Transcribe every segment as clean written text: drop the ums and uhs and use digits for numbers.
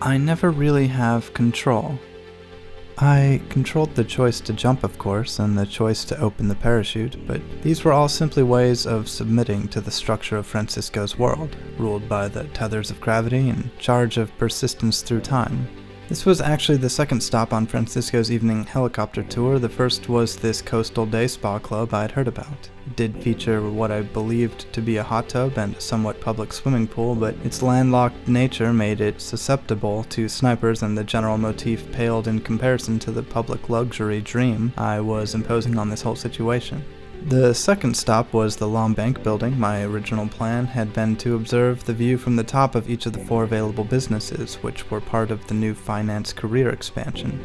I never really have control. I controlled the choice to jump, of course, and the choice to open the parachute, but these were all simply ways of submitting to the structure of Francisco's world, ruled by the tethers of gravity and charge of persistence through time. This was actually the second stop on Francisco's evening helicopter tour. The first was this coastal day spa club I'd heard about. It did feature what I believed to be a hot tub and a somewhat public swimming pool, but its landlocked nature made it susceptible to snipers, and the general motif paled in comparison to the public luxury dream I was imposing on this whole situation. The second stop was the Lombank building. My original plan had been to observe the view from the top of each of the 4 available businesses, which were part of the new finance career expansion,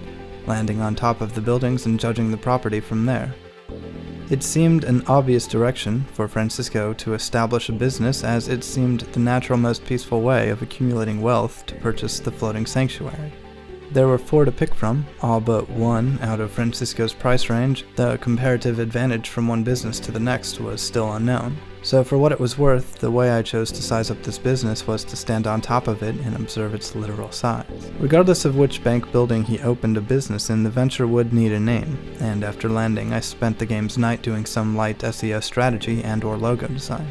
landing on top of the buildings and judging the property from there. It seemed an obvious direction for Francisco to establish a business, as it seemed the natural, most peaceful way of accumulating wealth to purchase the floating sanctuary. There were 4 to pick from, all but one out of Francisco's price range. The comparative advantage from one business to the next was still unknown. So for what it was worth, the way I chose to size up this business was to stand on top of it and observe its literal size. Regardless of which bank building he opened a business in, the venture would need a name, and after landing I spent the game's night doing some light SEO strategy and/or logo design.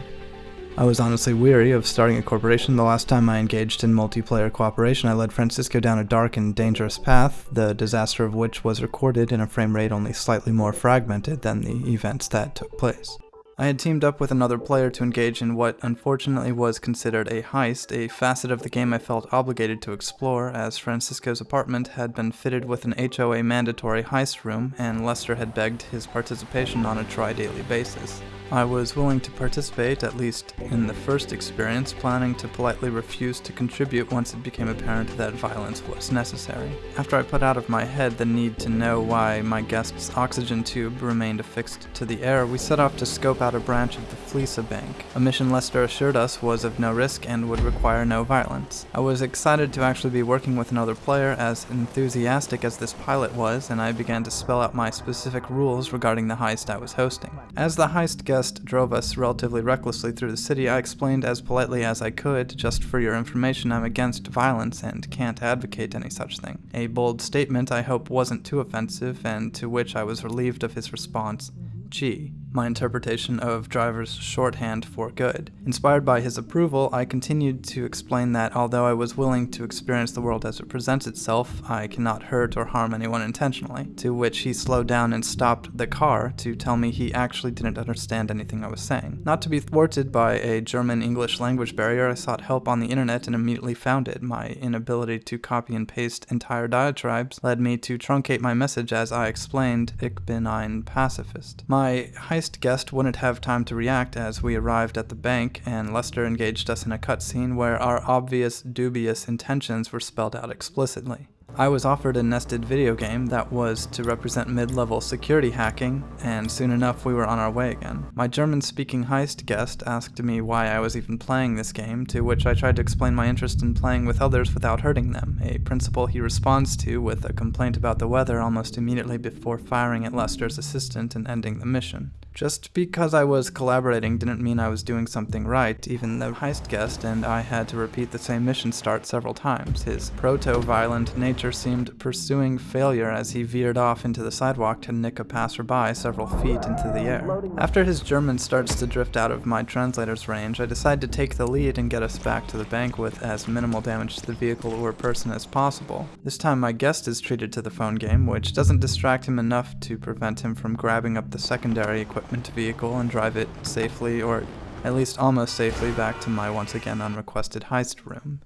I was honestly weary of starting a corporation. The last time I engaged in multiplayer cooperation, I led Francisco down a dark and dangerous path, the disaster of which was recorded in a frame rate only slightly more fragmented than the events that took place. I had teamed up with another player to engage in what unfortunately was considered a heist, a facet of the game I felt obligated to explore, as Francisco's apartment had been fitted with an HOA mandatory heist room, and Lester had begged his participation on a tri-daily basis. I was willing to participate, at least in the first experience, planning to politely refuse to contribute once it became apparent that violence was necessary. After I put out of my head the need to know why my guest's oxygen tube remained affixed to the air, we set off to scope out a branch of the Fleece Bank, a mission Lester assured us was of no risk and would require no violence. I was excited to actually be working with another player, as enthusiastic as this pilot was, and I began to spell out my specific rules regarding the heist I was hosting. As the heist guest drove us relatively recklessly through the city, I explained as politely as I could, "Just for your information, I'm against violence and can't advocate any such thing." A bold statement I hope wasn't too offensive, and to which I was relieved of his response, "Gee," my interpretation of driver's shorthand for good. Inspired by his approval, I continued to explain that although I was willing to experience the world as it presents itself, I cannot hurt or harm anyone intentionally, to which he slowed down and stopped the car to tell me he actually didn't understand anything I was saying. Not to be thwarted by a German-English language barrier, I sought help on the internet and immediately found it. My inability to copy and paste entire diatribes led me to truncate my message as I explained, "Ich bin ein Pacifist." My heist guest wouldn't have time to react as we arrived at the bank, and Lester engaged us in a cutscene where our obvious, dubious intentions were spelled out explicitly. I was offered a nested video game that was to represent mid-level security hacking, and soon enough we were on our way again. My German-speaking heist guest asked me why I was even playing this game, to which I tried to explain my interest in playing with others without hurting them, a principle he responds to with a complaint about the weather almost immediately before firing at Lester's assistant and ending the mission. Just because I was collaborating didn't mean I was doing something right. Even the heist guest and I had to repeat the same mission start several times. His proto-violent nature seemed pursuing failure as he veered off into the sidewalk to nick a passerby several feet into the air. After his German starts to drift out of my translator's range, I decide to take the lead and get us back to the bank with as minimal damage to the vehicle or person as possible. This time my guest is treated to the phone game, which doesn't distract him enough to prevent him from grabbing up the secondary equipment vehicle and drive it safely, or at least almost safely, back to my once again unrequested heist room.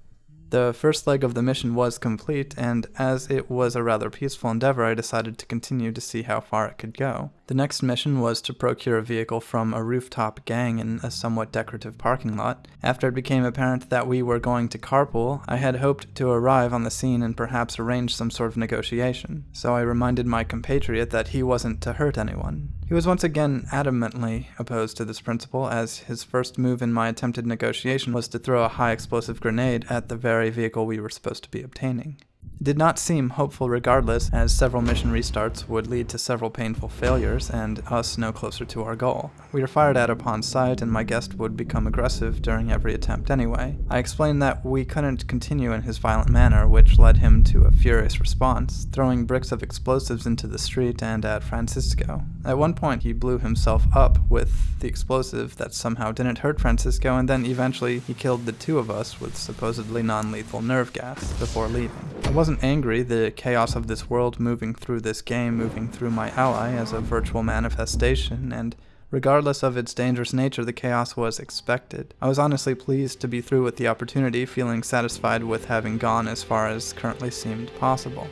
The first leg of the mission was complete, and as it was a rather peaceful endeavor, I decided to continue to see how far it could go. The next mission was to procure a vehicle from a rooftop gang in a somewhat decorative parking lot. After it became apparent that we were going to carpool, I had hoped to arrive on the scene and perhaps arrange some sort of negotiation, so I reminded my compatriot that he wasn't to hurt anyone. He was once again adamantly opposed to this principle, as his first move in my attempted negotiation was to throw a high-explosive grenade at the very vehicle we were supposed to be obtaining. It did not seem hopeful regardless, as several mission restarts would lead to several painful failures and us no closer to our goal. We were fired at upon sight, and my guest would become aggressive during every attempt anyway. I explained that we couldn't continue in his violent manner, which led him to a furious response, throwing bricks of explosives into the street and at Francisco. At one point, he blew himself up with the explosive that somehow didn't hurt Francisco, and then eventually he killed the two of us with supposedly non-lethal nerve gas before leaving. I wasn't angry. The chaos of this world moving through this game, moving through my ally as a virtual manifestation, and regardless of its dangerous nature, the chaos was expected. I was honestly pleased to be through with the opportunity, feeling satisfied with having gone as far as currently seemed possible.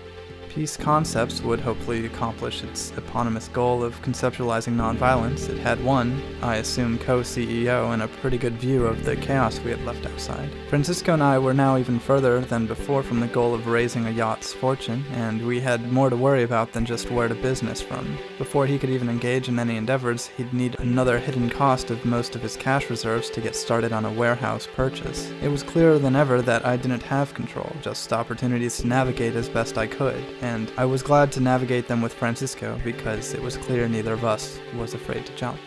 Peace Concepts would hopefully accomplish its eponymous goal of conceptualizing nonviolence. It had one, I assume co-CEO, and a pretty good view of the chaos we had left outside. Francisco and I were now even further than before from the goal of raising a yacht's fortune, and we had more to worry about than just where to business from. Before he could even engage in any endeavors, he'd need another hidden cost of most of his cash reserves to get started on a warehouse purchase. It was clearer than ever that I didn't have control, just opportunities to navigate as best I could. And I was glad to navigate them with Francisco because it was clear neither of us was afraid to jump.